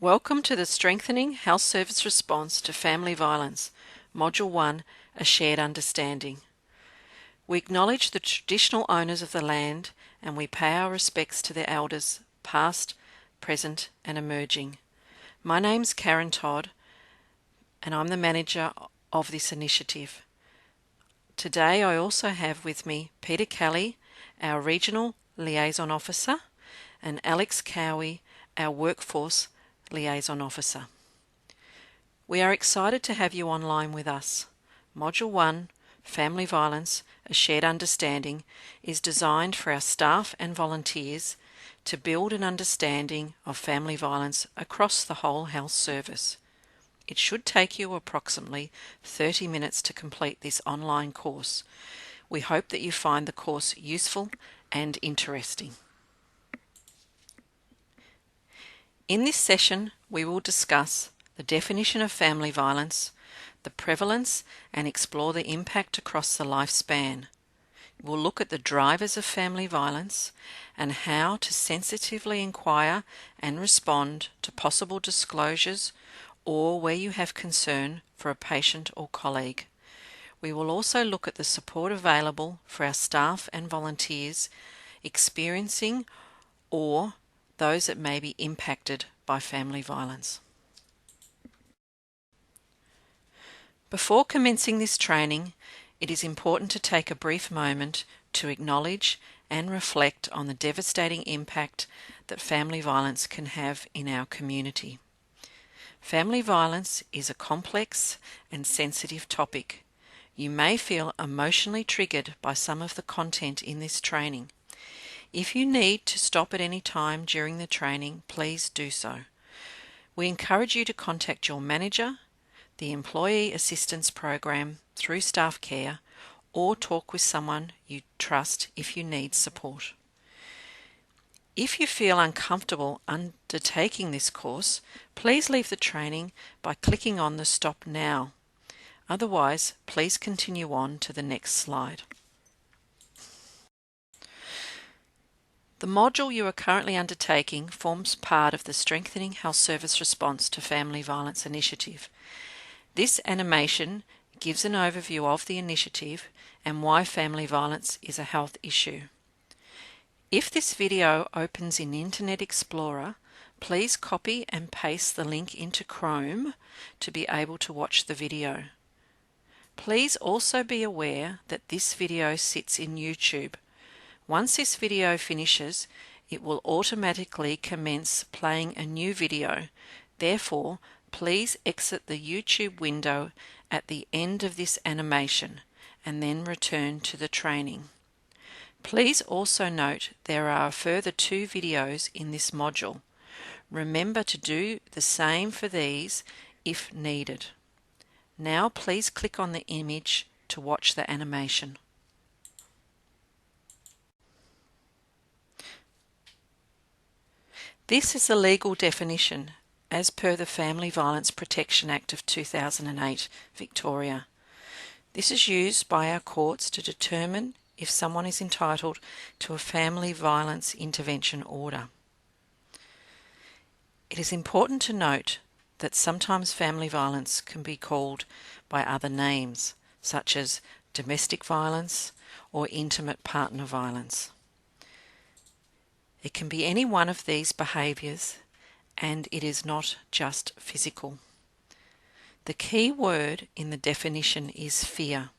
Welcome to the Strengthening Health Service Response to Family Violence, Module 1, A Shared Understanding. We acknowledge the traditional owners of the land and we pay our respects to their elders, past, present and emerging. My name's Karen Todd and I'm the manager of this initiative. Today I also have with me Peter Kelly, our Regional Liaison Officer, and Alex Cowie, our Workforce Liaison Officer. We are excited to have you online with us. Module 1, Family Violence, A Shared Understanding, is designed for our staff and volunteers to build an understanding of family violence across the whole health service. It should take you approximately 30 minutes to complete this online course. We hope that you find the course useful and interesting. In this session, we will discuss the definition of family violence, the prevalence, and explore the impact across the lifespan. We'll look at the drivers of family violence and how to sensitively inquire and respond to possible disclosures or where you have concern for a patient or colleague. We will also look at the support available for our staff and volunteers experiencing or those that may be impacted by family violence. Before commencing this training, it is important to take a brief moment to acknowledge and reflect on the devastating impact that family violence can have in our community. Family violence is a complex and sensitive topic. You may feel emotionally triggered by some of the content in this training. If you need to stop at any time during the training, please do so. We encourage you to contact your manager, the Employee Assistance Program through Staff Care, or talk with someone you trust if you need support. If you feel uncomfortable undertaking this course, please leave the training by clicking on the Stop Now. Otherwise, please continue on to the next slide. The module you are currently undertaking forms part of the Strengthening Health Service Response to Family Violence initiative. This animation gives an overview of the initiative and why family violence is a health issue. If this video opens in Internet Explorer, please copy and paste the link into Chrome to be able to watch the video. Please also be aware that this video sits in YouTube. Once this video finishes, it will automatically commence playing a new video. Therefore, please exit the YouTube window at the end of this animation and then return to the training. Please also note there are a further 2 videos in this module. Remember to do the same for these if needed. Now please click on the image to watch the animation. This is the legal definition as per the Family Violence Protection Act of 2008, Victoria. This is used by our courts to determine if someone is entitled to a family violence intervention order. It is important to note that sometimes family violence can be called by other names, such as domestic violence or intimate partner violence. It can be any one of these behaviours, and it is not just physical. The key word in the definition is fear.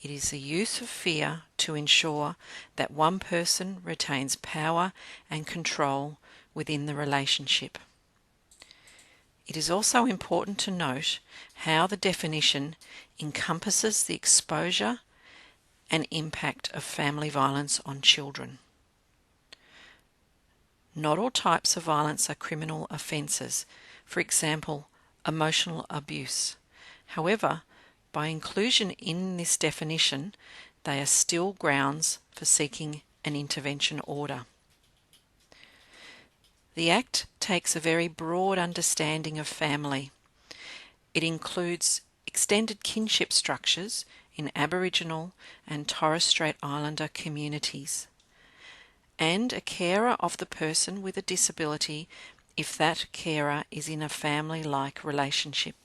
It is the use of fear to ensure that one person retains power and control within the relationship. It is also important to note how the definition encompasses the exposure and impact of family violence on children. Not all types of violence are criminal offences, for example, emotional abuse. However, by inclusion in this definition, they are still grounds for seeking an intervention order. The Act takes a very broad understanding of family. It includes extended kinship structures in Aboriginal and Torres Strait Islander communities, and a carer of the person with a disability if that carer is in a family-like relationship.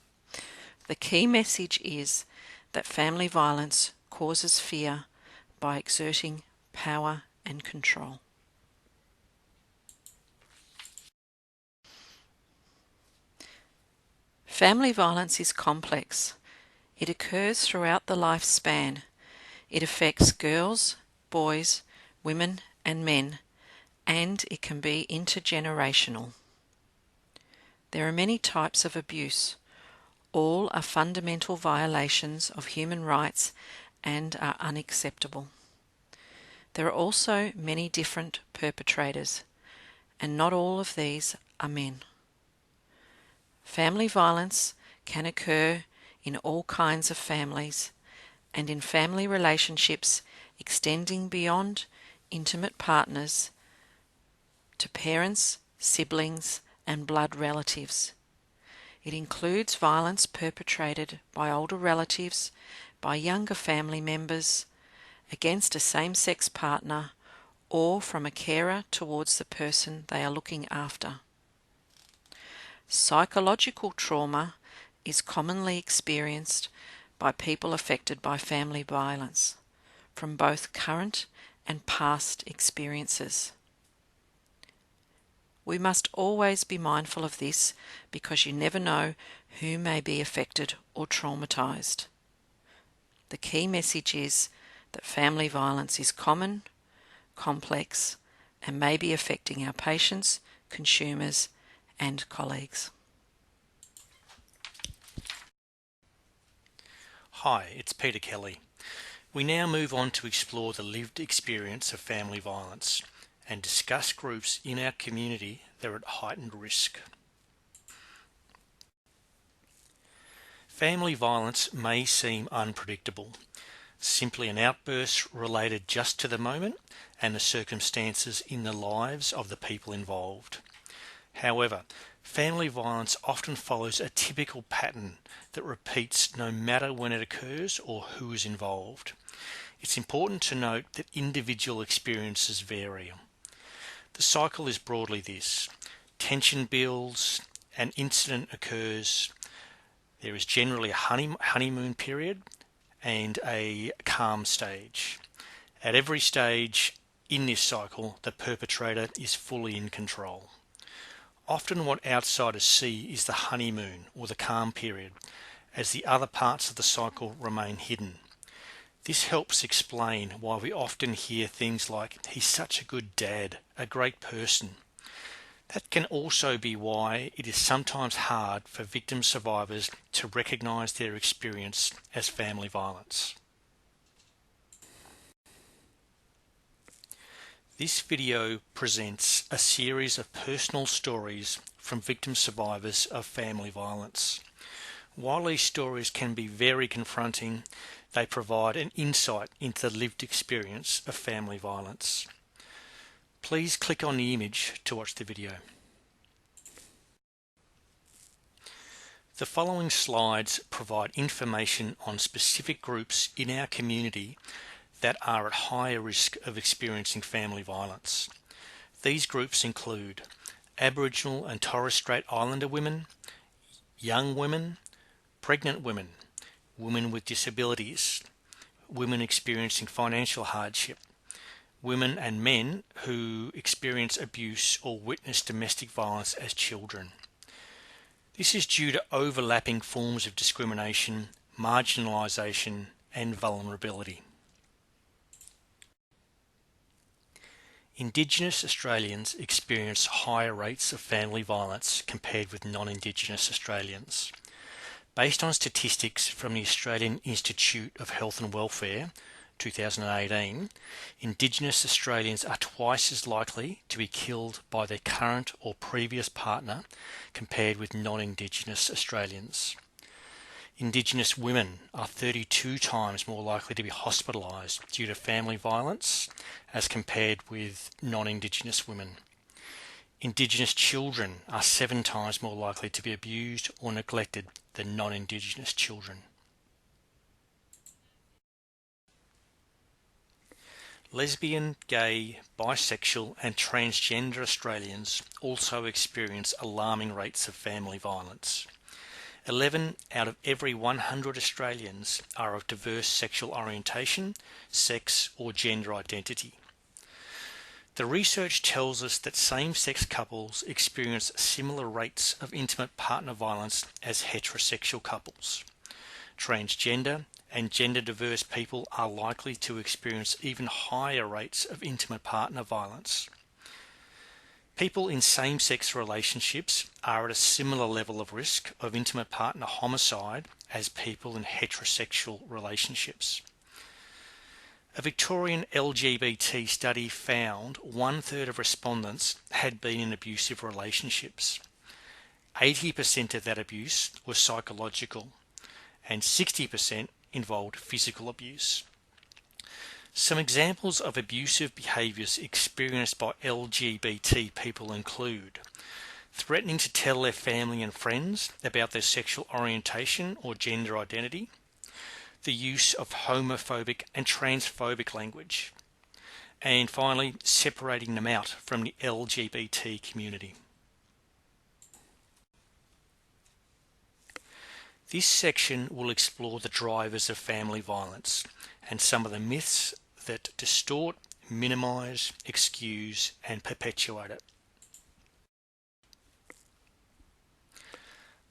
The key message is that family violence causes fear by exerting power and control. Family violence is complex. It occurs throughout the lifespan. It affects girls, boys, women, and men, and it can be intergenerational. There are many types of abuse. All are fundamental violations of human rights and are unacceptable. There are also many different perpetrators, and not all of these are men. Family violence can occur in all kinds of families and in family relationships extending beyond intimate partners to parents, siblings, and blood relatives. It includes violence perpetrated by older relatives, by younger family members, against a same-sex partner, or from a carer towards the person they are looking after. Psychological trauma is commonly experienced by people affected by family violence, from both current and past experiences. We must always be mindful of this because you never know who may be affected or traumatized. The key message is that family violence is common, complex, and may be affecting our patients, consumers, and colleagues. Hi, it's Peter Kelly. We now move on to explore the lived experience of family violence and discuss groups in our community that are at heightened risk. Family violence may seem unpredictable, simply an outburst related just to the moment and the circumstances in the lives of the people involved. However, family violence often follows a typical pattern that repeats no matter when it occurs or who is involved. It's important to note that individual experiences vary. The cycle is broadly this: tension builds, an incident occurs, there is generally a honeymoon period and a calm stage. At every stage in this cycle, the perpetrator is fully in control. Often what outsiders see is the honeymoon or the calm period, as the other parts of the cycle remain hidden. This helps explain why we often hear things like, "He's such a good dad, a great person." That can also be why it is sometimes hard for victim survivors to recognize their experience as family violence. This video presents a series of personal stories from victim survivors of family violence. While these stories can be very confronting, they provide an insight into the lived experience of family violence. Please click on the image to watch the video. The following slides provide information on specific groups in our community that are at higher risk of experiencing family violence. These groups include Aboriginal and Torres Strait Islander women, young women, pregnant women, women with disabilities, women experiencing financial hardship, women and men who experience abuse or witness domestic violence as children. This is due to overlapping forms of discrimination, marginalisation, and vulnerability. Indigenous Australians experience higher rates of family violence compared with non-Indigenous Australians. Based on statistics from the Australian Institute of Health and Welfare, 2018, Indigenous Australians are twice as likely to be killed by their current or previous partner compared with non-Indigenous Australians. Indigenous women are 32 times more likely to be hospitalised due to family violence as compared with non-Indigenous women. Indigenous children are 7 times more likely to be abused or neglected than non-Indigenous children. Lesbian, gay, bisexual and transgender Australians also experience alarming rates of family violence. 11 out of every 100 Australians are of diverse sexual orientation, sex or gender identity. The research tells us that same-sex couples experience similar rates of intimate partner violence as heterosexual couples. Transgender and gender-diverse people are likely to experience even higher rates of intimate partner violence. People in same-sex relationships are at a similar level of risk of intimate partner homicide as people in heterosexual relationships. A Victorian LGBT study found 1/3 of respondents had been in abusive relationships. 80% of that abuse was psychological and 60% involved physical abuse. Some examples of abusive behaviours experienced by LGBT people include threatening to tell their family and friends about their sexual orientation or gender identity, the use of homophobic and transphobic language, and finally, separating them out from the LGBT community. This section will explore the drivers of family violence and some of the myths that distort, minimise, excuse and perpetuate it.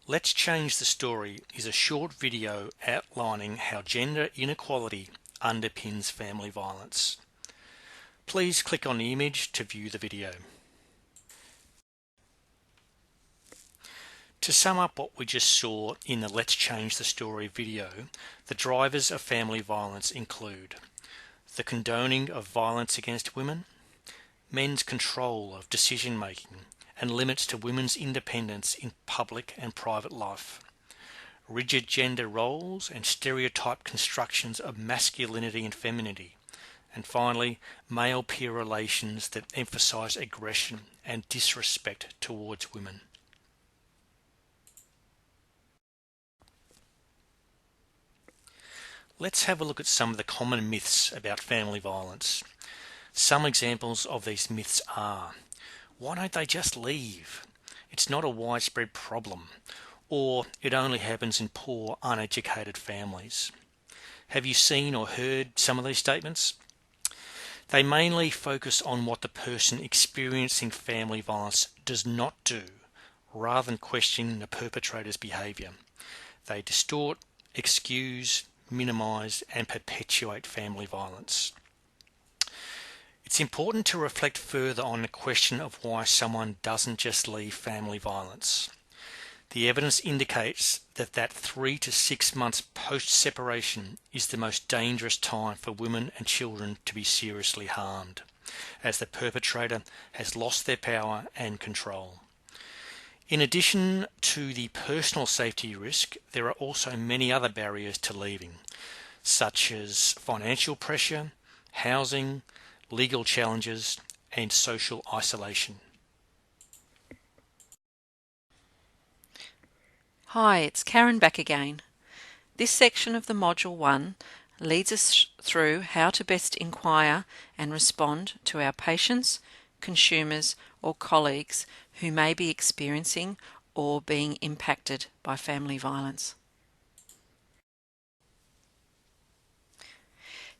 Let's Change the Story is a short video outlining how gender inequality underpins family violence. Please click on the image to view the video. To sum up what we just saw in the Let's Change the Story video, the drivers of family violence include the condoning of violence against women, men's control of decision making and limits to women's independence in public and private life, rigid gender roles and stereotyped constructions of masculinity and femininity, and finally, male peer relations that emphasise aggression and disrespect towards women. Let's have a look at some of the common myths about family violence. Some examples of these myths are: why don't they just leave? It's not a widespread problem. Or it only happens in poor, uneducated families. Have you seen or heard some of these statements? They mainly focus on what the person experiencing family violence does not do, rather than questioning the perpetrator's behaviour. They distort, excuse, minimise and perpetuate family violence. It's important to reflect further on the question of why someone doesn't just leave family violence. The evidence indicates that 3 to 6 months post-separation is the most dangerous time for women and children to be seriously harmed, as the perpetrator has lost their power and control. In addition to the personal safety risk, there are also many other barriers to leaving, such as financial pressure, housing, legal challenges, and social isolation. Hi, it's Karen back again. This section of the Module 1 leads us through how to best inquire and respond to our patients, consumers, or colleagues who may be experiencing or being impacted by family violence.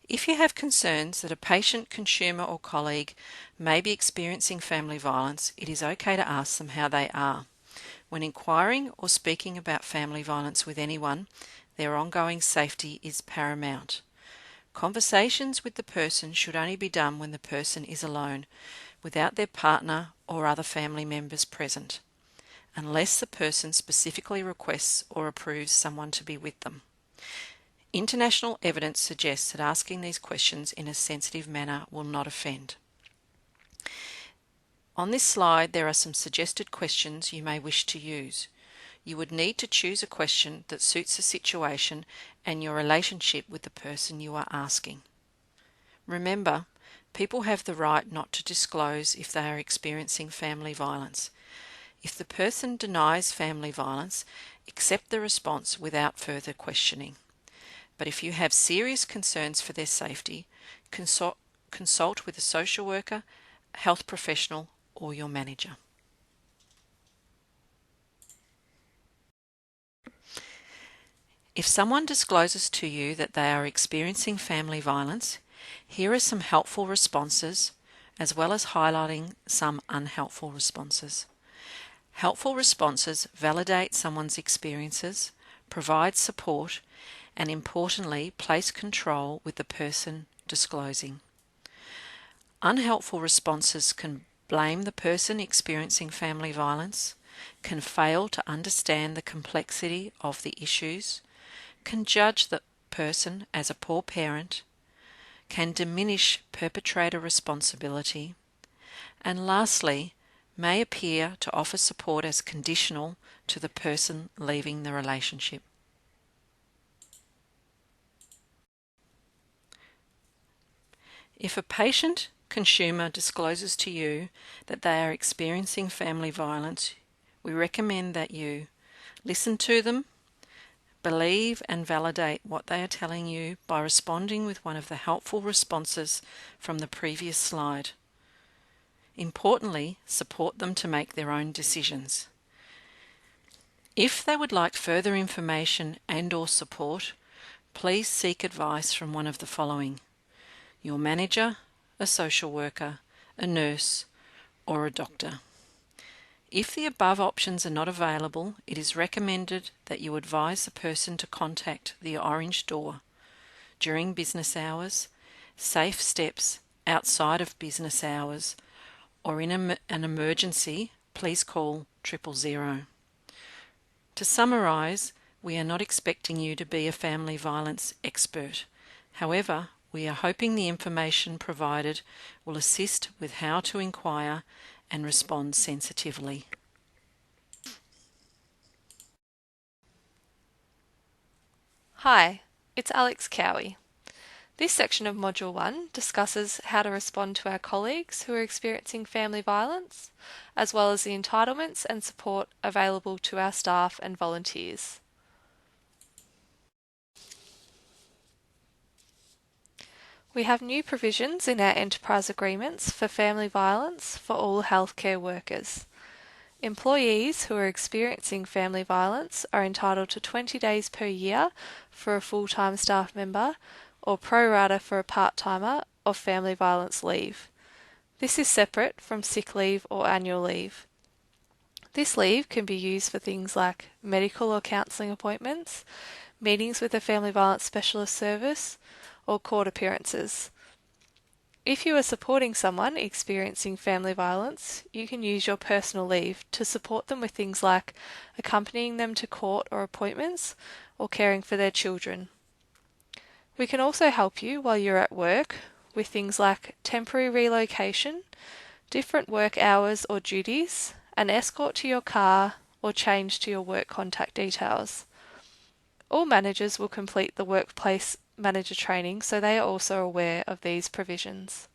If you have concerns that a patient, consumer, or colleague may be experiencing family violence, it is okay to ask them how they are. When inquiring or speaking about family violence with anyone, their ongoing safety is paramount. Conversations with the person should only be done when the person is alone, without their partner or other family members present, unless the person specifically requests or approves someone to be with them. International evidence suggests that asking these questions in a sensitive manner will not offend. On this slide, there are some suggested questions you may wish to use. You would need to choose a question that suits the situation and your relationship with the person you are asking. Remember, people have the right not to disclose if they are experiencing family violence. If the person denies family violence, accept the response without further questioning. But if you have serious concerns for their safety, consult consult with a social worker, health professional, or your manager. If someone discloses to you that they are experiencing family violence, here are some helpful responses, as well as highlighting some unhelpful responses. Helpful responses validate someone's experiences, provide support, and importantly, place control with the person disclosing. Unhelpful responses can blame the person experiencing family violence, can fail to understand the complexity of the issues, can judge the person as a poor parent, can diminish perpetrator responsibility, and lastly, may appear to offer support as conditional to the person leaving the relationship. If a patient consumer discloses to you that they are experiencing family violence, we recommend that you listen to them, believe and validate what they are telling you by responding with one of the helpful responses from the previous slide. Importantly, support them to make their own decisions. If they would like further information and/or support, please seek advice from one of the following: your manager, a social worker, a nurse, or a doctor. If the above options are not available, it is recommended that you advise the person to contact the Orange Door during business hours, safe steps outside of business hours, or in an emergency, please call 000. To summarise, we are not expecting you to be a family violence expert. However, we are hoping the information provided will assist with how to inquire and respond sensitively. Hi, it's Alex Cowie. This section of Module 1 discusses how to respond to our colleagues who are experiencing family violence, as well as the entitlements and support available to our staff and volunteers. We have new provisions in our enterprise agreements for family violence for all healthcare workers. Employees who are experiencing family violence are entitled to 20 days per year for a full-time staff member or pro rata for a part-timer of family violence leave. This is separate from sick leave or annual leave. This leave can be used for things like medical or counselling appointments, meetings with a family violence specialist service, or court appearances. If you are supporting someone experiencing family violence, you can use your personal leave to support them with things like accompanying them to court or appointments or caring for their children. We can also help you while you're at work with things like temporary relocation, different work hours or duties, an escort to your car, or change to your work contact details. All managers will complete the workplace manager training, so they are also aware of these provisions.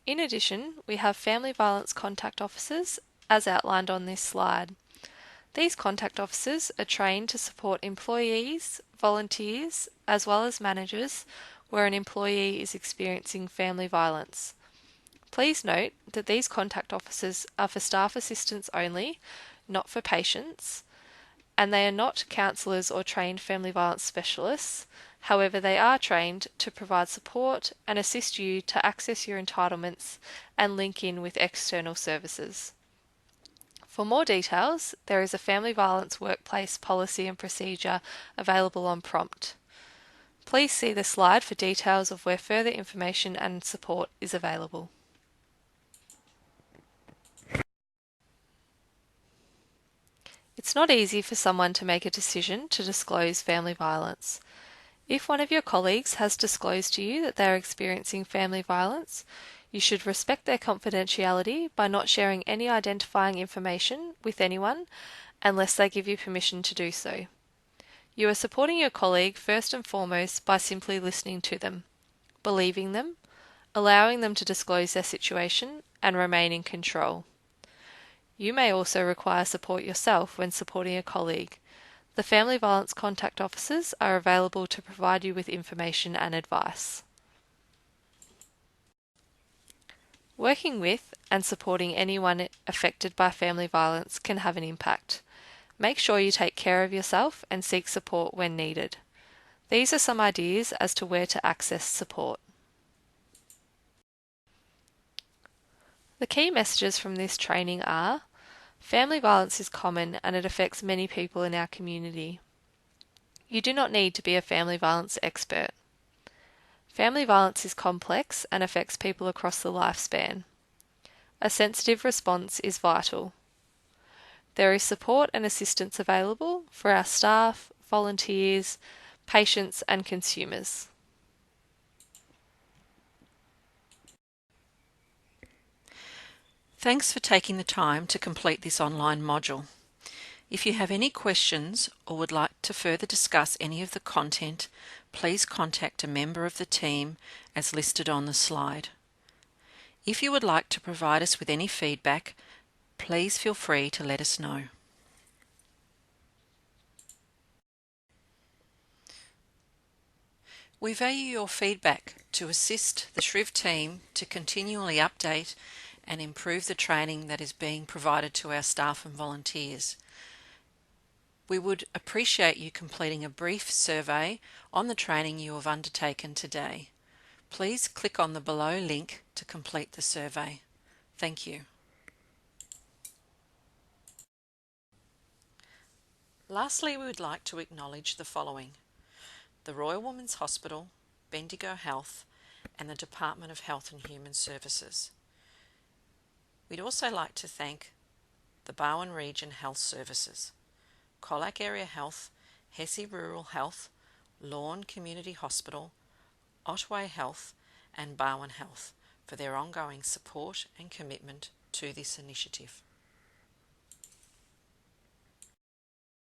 In addition, we have family violence contact officers, as outlined on this slide. These contact officers are trained to support employees, volunteers, as well as managers where an employee is experiencing family violence. Please note that these contact officers are for staff assistants only, not for patients, and they are not counsellors or trained family violence specialists. However, they are trained to provide support and assist you to access your entitlements and link in with external services. For more details, there is a family violence workplace policy and procedure available on prompt. Please see the slide for details of where further information and support is available. It's not easy for someone to make a decision to disclose family violence. If one of your colleagues has disclosed to you that they are experiencing family violence, you should respect their confidentiality by not sharing any identifying information with anyone unless they give you permission to do so. You are supporting your colleague first and foremost by simply listening to them, believing them, allowing them to disclose their situation, and remain in control. You may also require support yourself when supporting a colleague. The family violence contact officers are available to provide you with information and advice. Working with and supporting anyone affected by family violence can have an impact. Make sure you take care of yourself and seek support when needed. These are some ideas as to where to access support. The key messages from this training are: family violence is common and it affects many people in our community. You do not need to be a family violence expert. Family violence is complex and affects people across the lifespan. A sensitive response is vital. There is support and assistance available for our staff, volunteers, patients and consumers. Thanks for taking the time to complete this online module. If you have any questions or would like to further discuss any of the content, please contact a member of the team as listed on the slide. If you would like to provide us with any feedback, please feel free to let us know. We value your feedback to assist the SHRIV team to continually update and improve the training that is being provided to our staff and volunteers. We would appreciate you completing a brief survey on the training you have undertaken today. Please click on the below link to complete the survey. Thank you. Lastly, we would like to acknowledge the following: the Royal Women's Hospital, Bendigo Health, and the Department of Health and Human Services. We'd also like to thank the Barwon Region Health Services, Colac Area Health, Hesse Rural Health, Lorne Community Hospital, Otway Health and Barwon Health for their ongoing support and commitment to this initiative.